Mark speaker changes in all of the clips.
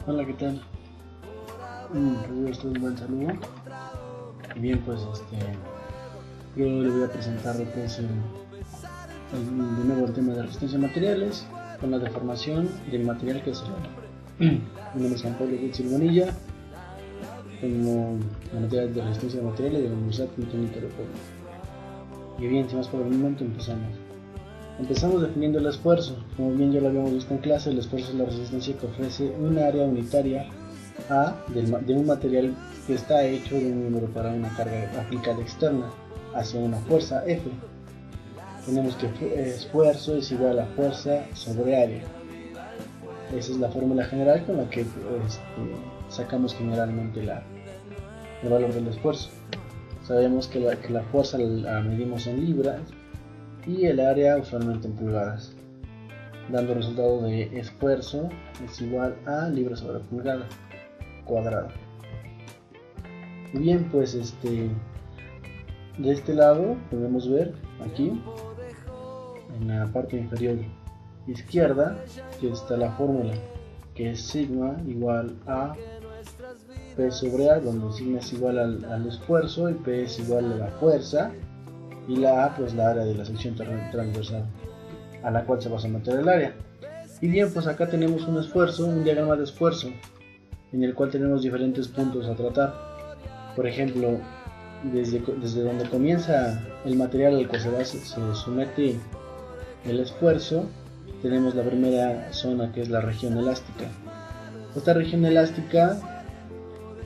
Speaker 1: Hola, ¿qué tal? Recibo un buen saludo. Y bien, pues yo le voy a presentar lo que es de nuevo el tema de resistencia a materiales con la deformación del material que es mi nombre es Juan Pablo Silvanilla, como la materia de resistencia a materiales de la Universidad Politécnica de Puebla. Y bien, sin más por el momento, empezamos definiendo el esfuerzo. Como bien ya lo habíamos visto en clase, el esfuerzo es la resistencia que ofrece un área unitaria A de un material que está hecho de un número para una carga aplicada externa hacia una fuerza F. Tenemos que esfuerzo es igual a fuerza sobre área. Esa es la fórmula general con la que sacamos generalmente el valor del esfuerzo. Sabemos que la fuerza la medimos en libras y el área usualmente en pulgadas, dando el resultado de esfuerzo es igual a libras sobre pulgada cuadrada. Y bien, pues de este lado podemos ver aquí en la parte inferior izquierda que está la fórmula, que es sigma igual a P sobre A, donde sigma es igual al esfuerzo y P es igual a la fuerza, y la A pues la área de la sección transversal a la cual se va a someter el área. Y bien, pues acá tenemos un diagrama de esfuerzo en el cual tenemos diferentes puntos a tratar. Por ejemplo, desde donde comienza el material al que se somete el esfuerzo, tenemos la primera zona, que es la región elástica. Esta región elástica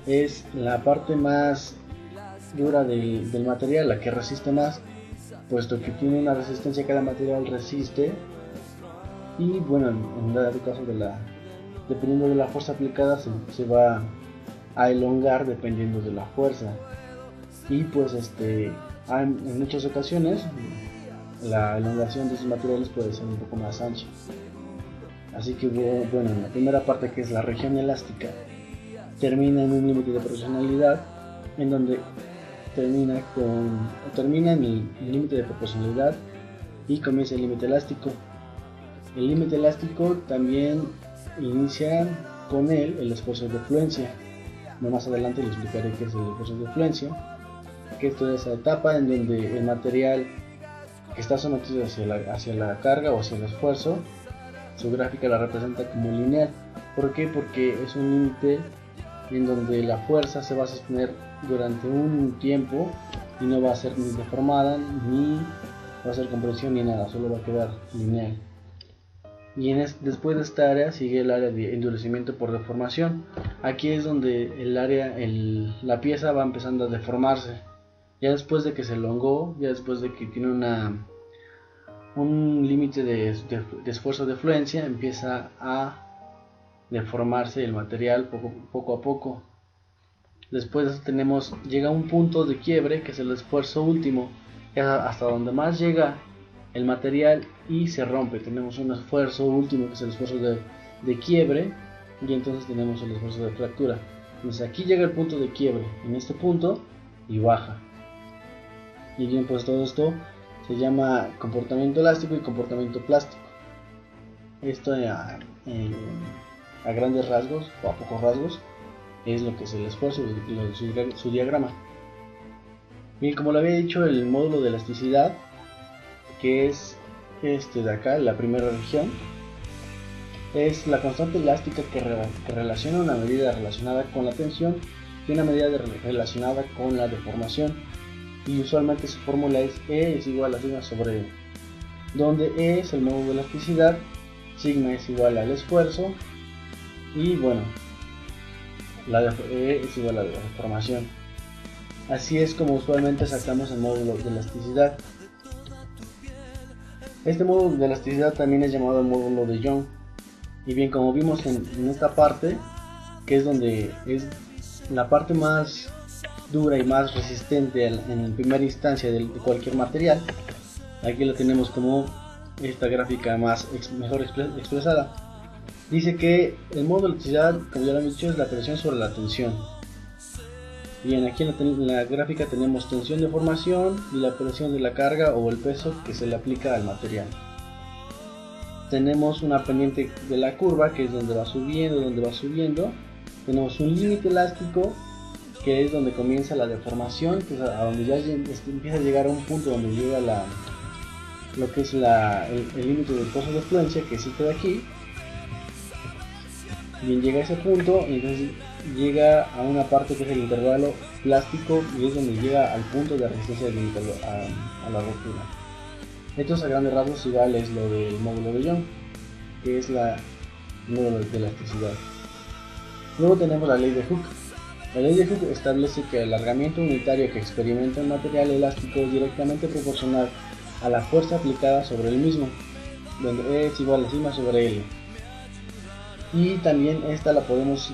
Speaker 1: es la parte más dura del material, la que resiste más, puesto que tiene una resistencia, cada material resiste. Y bueno, en dado caso dependiendo de la fuerza aplicada, se va a elongar dependiendo de la fuerza. Y pues en muchas ocasiones la elongación de esos materiales puede ser un poco más ancha. Así que bueno, en la primera parte, que es la región elástica, termina en un límite de proporcionalidad, en donde termina en el límite de proporcionalidad y comienza el límite elástico. El límite elástico también inicia con él el esfuerzo de fluencia. Más adelante les explicaré qué es el esfuerzo de fluencia, que esto es esa etapa en donde el material que está sometido hacia la carga o hacia el esfuerzo, su gráfica la representa como lineal. ¿Por qué? Porque es un límite en donde la fuerza se va a sostener durante un tiempo y no va a ser ni deformada, ni va a ser compresión, ni nada, solo va a quedar lineal. Y después de esta área sigue el área de endurecimiento por deformación. Aquí es donde la pieza va empezando a deformarse. Ya después de que se elongó, ya después de que tiene un límite de esfuerzo de fluencia, empieza a deformarse el material poco a poco. Después llega un punto de quiebre, que es el esfuerzo último, que es hasta donde más llega el material y se rompe. Tenemos un esfuerzo último, que es el esfuerzo de quiebre, y entonces tenemos el esfuerzo de fractura. Entonces aquí llega el punto de quiebre, en este punto, y baja. Y bien, pues todo esto se llama comportamiento elástico y comportamiento plástico. Esto a grandes rasgos o a pocos rasgos es lo que es el esfuerzo y su diagrama. Bien, como lo había dicho, el módulo de elasticidad, que es este de acá, la primera región, es la constante elástica que relaciona una medida relacionada con la tensión y una medida relacionada con la deformación, y usualmente su fórmula es E es igual a sigma sobre E, donde E es el módulo de elasticidad, sigma es igual al esfuerzo y bueno, E es igual a la deformación. Así es como usualmente sacamos el módulo de elasticidad. Este módulo de elasticidad también es llamado el módulo de Young. Y bien, como vimos en esta parte, que es donde es la parte más dura y más resistente en primera instancia de cualquier material, aquí lo tenemos como esta gráfica mejor expresada. Dice que el módulo de elasticidad, como ya lo he dicho, es la presión sobre la tensión. Bien, aquí en la gráfica tenemos tensión de formación y la presión de la carga o el peso que se le aplica al material. tenemos una pendiente de la curva, que es donde va subiendo. Tenemos un límite elástico, que es donde comienza la deformación, que es a donde ya empieza a llegar a un punto donde llega lo que es el límite del pozo de fluencia, que es este de aquí. Bien, llega a ese punto y entonces llega a una parte que es el intervalo plástico, y es donde llega al punto de resistencia del intervalo a la ruptura. Esto a grandes rasgos igual es lo del módulo de Young, que es el módulo de elasticidad. Luego tenemos la ley de Hooke. La ley de Hooke establece que el alargamiento unitario que experimenta un material elástico es directamente proporcional a la fuerza aplicada sobre el mismo, donde E es igual a sigma sobre L. Y también esta la podemos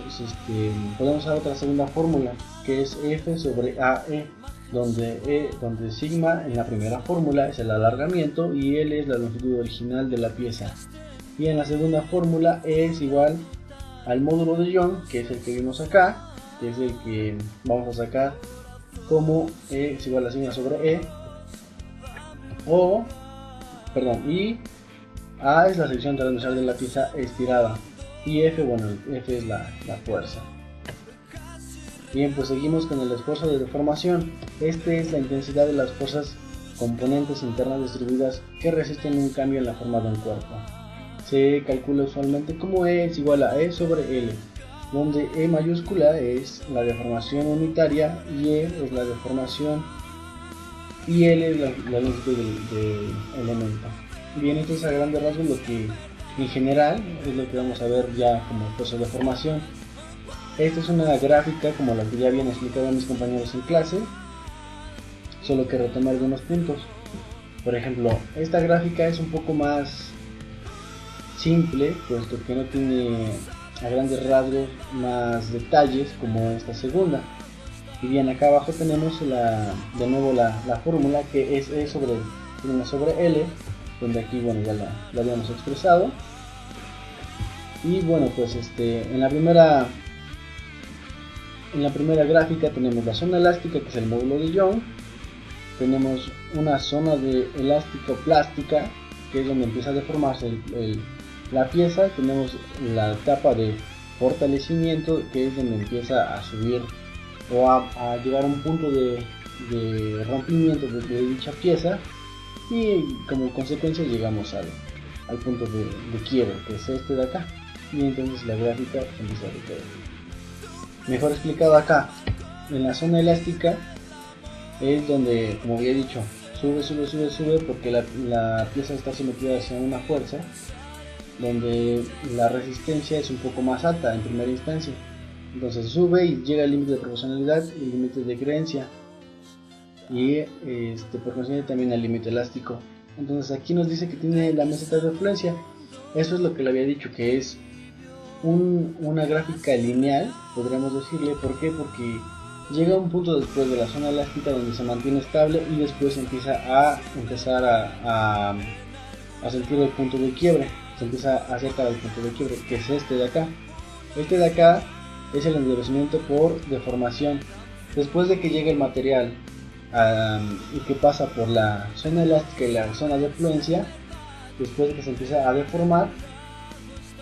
Speaker 1: usar otra segunda fórmula, que es F sobre AE, donde sigma en la primera fórmula es el alargamiento y L es la longitud original de la pieza. Y en la segunda fórmula E es igual al módulo de Young, que es el que vimos acá, que es el que vamos a sacar como E es igual a sigma sobre E, y A es la sección transversal de la pieza estirada, y F, bueno, F es la fuerza. Bien, pues seguimos con el esfuerzo de deformación. Este es la intensidad de las fuerzas componentes internas distribuidas que resisten un cambio en la forma de un cuerpo. Se calcula usualmente como E es igual a E sobre L, donde E mayúscula es la deformación unitaria y E es la deformación y L es la longitud del elemento. Bien, esto es a grandes rasgos lo que en general es lo que vamos a ver ya como esfuerzo de deformación. Esta es una gráfica como la que ya habían explicado a mis compañeros en clase, solo que retomar algunos puntos. Por ejemplo, esta gráfica es un poco más simple, puesto que no tiene a grandes rasgos más detalles como esta segunda. Y bien, acá abajo tenemos de nuevo la fórmula, que es E sobre L, donde aquí bueno ya la habíamos expresado. Y bueno, pues en la primera gráfica tenemos la zona elástica, que es el módulo de Young. Tenemos una zona de elástico plástica, que es donde empieza a deformarse la pieza. Tenemos la etapa de fortalecimiento, que es donde empieza a subir o a llegar a un punto de rompimiento de dicha pieza, y como consecuencia llegamos al punto de quiebre, que es este de acá. Y entonces la gráfica empieza a decaer. Mejor explicado acá, en la zona elástica es donde, como había dicho, sube porque la pieza está sometida hacia una fuerza, donde la resistencia es un poco más alta en primera instancia. Entonces sube y llega al límite de proporcionalidad y el límite de creencia, y por consiguiente también al límite elástico. Entonces aquí nos dice que tiene la meseta de influencia. Eso es lo que le había dicho, que es una gráfica lineal, podríamos decirle. ¿Por qué? Porque llega a un punto después de la zona elástica donde se mantiene estable y después empieza a sentir el punto de quiebre, se empieza a acercar al punto de quiebre, que es este de acá. Este de acá es el endurecimiento por deformación. Después de que llega el material y que pasa por la zona elástica y la zona de fluencia, después de que se empieza a deformar,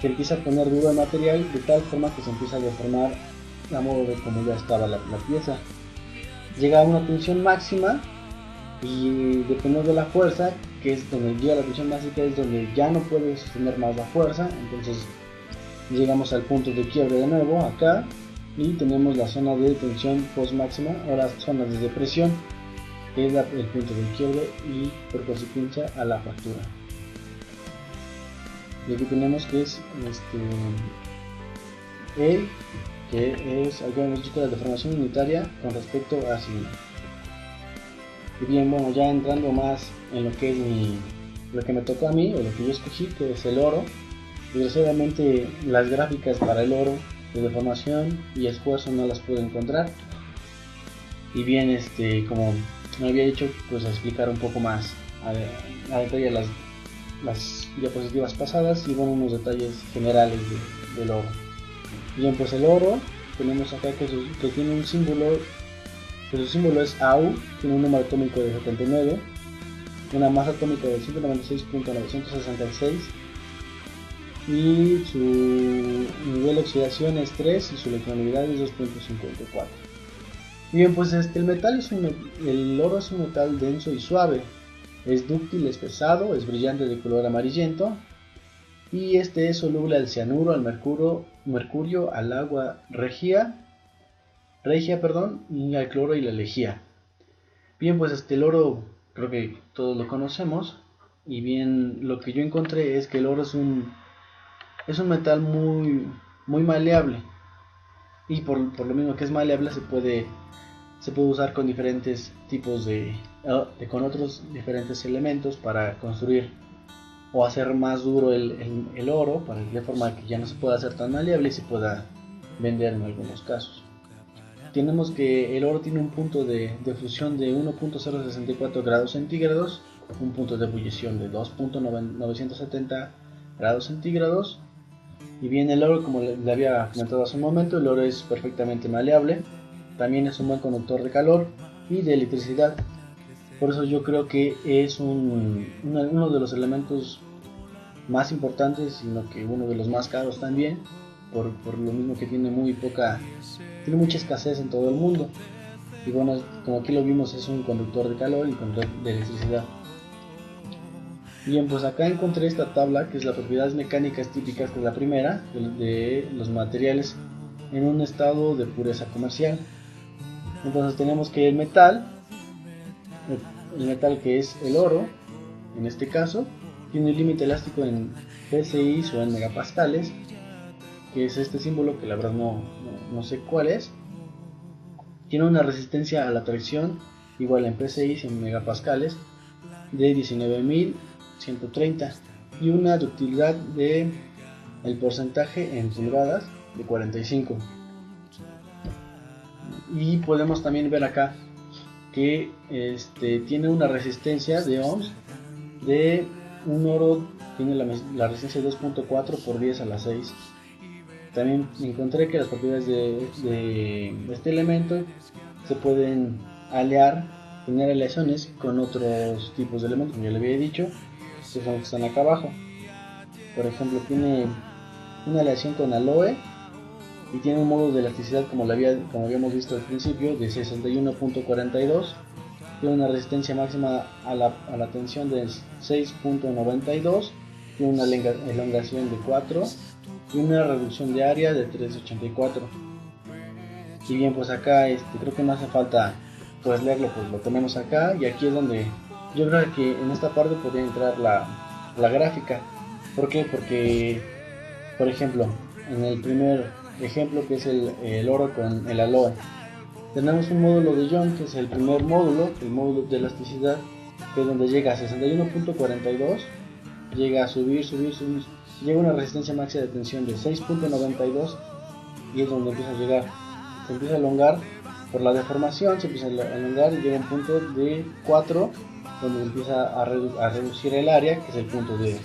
Speaker 1: se empieza a poner duro el material de tal forma que se empieza a deformar a modo de como ya estaba la pieza. Llega a una tensión máxima y dependiendo de la fuerza, que es donde llega la tensión máxima, es donde ya no puede sostener más la fuerza. Entonces llegamos al punto de quiebre de nuevo acá, y tenemos la zona de tensión post máxima, ahora zona de depresión, que es el punto de quiebre y por consecuencia a la fractura. Y aquí tenemos que es E, que es algo de la deformación unitaria con respecto a sigma. Y bien, bueno, ya entrando más en lo que es lo que me tocó a mí, o lo que yo escogí, que es el oro. Desgraciadamente las gráficas para el oro de deformación y esfuerzo no las puedo encontrar. Y bien, como me había dicho, pues a explicar un poco más a detalle las diapositivas pasadas, y bueno, unos detalles generales del oro. Bien, pues el oro tenemos acá que tiene un símbolo, que su símbolo es AU, tiene un número atómico de 79, una masa atómica de 196.966, y su nivel de oxidación es 3 y su electronegatividad es 2.54. Bien, pues el oro es un metal denso y suave, es dúctil, es pesado, es brillante, de color amarillento, y este es soluble al cianuro, al mercurio, al agua regia, y al cloro y la lejía. Bien, pues el oro creo que todos lo conocemos, y bien, lo que yo encontré es que el oro es un metal muy maleable, y por lo mismo que es maleable se puede usar con diferentes tipos con otros diferentes elementos para construir o hacer más duro el oro, de forma que ya no se pueda hacer tan maleable y se pueda vender en algunos casos. Tenemos que el oro tiene un punto de fusión de 1.064 grados centígrados, un punto de ebullición de 2.970 grados centígrados. Y bien, el oro, como le había comentado hace un momento, el oro es perfectamente maleable, también es un buen conductor de calor y de electricidad. Por eso yo creo que es uno de los elementos más importantes, sino que uno de los más caros también, por lo mismo que tiene mucha escasez en todo el mundo. Y bueno, como aquí lo vimos, es un conductor de calor y conductor de electricidad. Bien, pues acá encontré esta tabla que es las propiedades mecánicas típicas, que es la primera de los materiales en un estado de pureza comercial. Entonces tenemos que el metal que es el oro, en este caso, tiene un límite elástico en PSI o en megapascales, que es este símbolo que la verdad no sé cuál es. Tiene una resistencia a la tracción igual en PSI y en megapascales de 19.130 y una ductilidad el porcentaje en pulgadas de 45. Y podemos también ver acá que tiene una resistencia de ohms de un oro, tiene la resistencia de 2.4 por 10 a la 6. También encontré que las propiedades de este elemento se pueden tener aleaciones con otros tipos de elementos, como ya le había dicho, que son los que están acá abajo. Por ejemplo, tiene una aleación con aloe y tiene un modo de elasticidad, como habíamos visto al principio, de 61.42. Tiene una resistencia máxima a la tensión de 6.92, tiene una elongación de 4 y una reducción de área de 3.84. Y bien, pues acá creo que no hace falta pues leerlo, pues lo tenemos acá, y aquí es donde yo creo que en esta parte podría entrar la gráfica. ¿Por qué? Porque, por ejemplo, en el primer ejemplo, que es el oro con el aloe, tenemos un módulo de Young, que es el primer módulo, el módulo de elasticidad, que es donde llega a 61.42, llega a subir, llega a una resistencia máxima de tensión de 6.92, y es donde empieza a llegar, se empieza a elongar por la deformación, se empieza a elongar y llega a un punto de 4, donde empieza a reducir el área, que es el punto de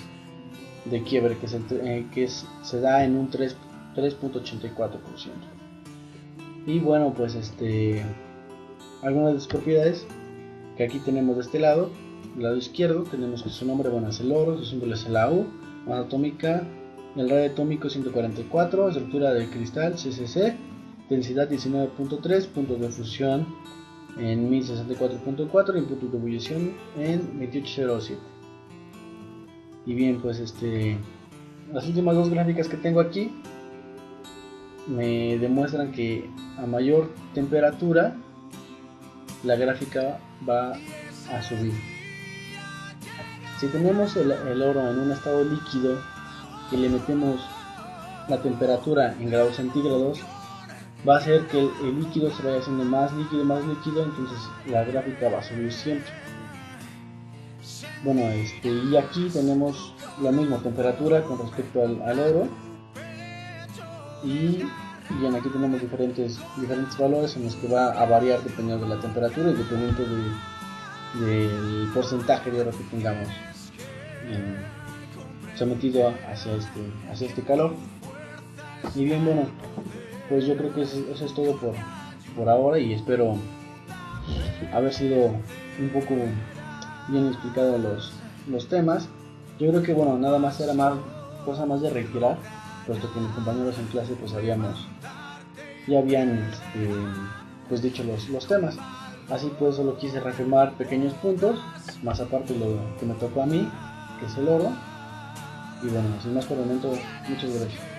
Speaker 1: quiebre, que se da en un 3.84%. Y bueno, pues algunas de sus propiedades que aquí tenemos de este lado, del lado izquierdo, tenemos que su nombre, bueno, es el oro, su símbolo es la U, masa atómica, el radio atómico 144, estructura del cristal CCC, densidad 19.3, puntos de fusión en 1064.4 y puntos de ebullición en 2807. Y bien, pues las últimas dos gráficas que tengo aquí me demuestran que a mayor temperatura la gráfica va a subir. Si tenemos el oro en un estado líquido y le metemos la temperatura en grados centígrados, va a hacer que el líquido se vaya haciendo más líquido, entonces la gráfica va a subir siempre. Bueno, y aquí tenemos la misma temperatura con respecto al oro, y bien, aquí tenemos diferentes valores en los que va a variar dependiendo de la temperatura y dependiendo del porcentaje de oro que tengamos sometido hacia este calor. Y bien, bueno, pues yo creo que eso es todo por ahora, y espero haber sido un poco bien explicado los temas. Yo creo que, bueno, nada más era más cosa más de reiterar, puesto que mis compañeros en clase pues ya habían pues dicho los temas. Así pues solo quise reafirmar pequeños puntos, más aparte lo que me tocó a mí, que es el oro. Y bueno, sin más por el momento, muchas gracias.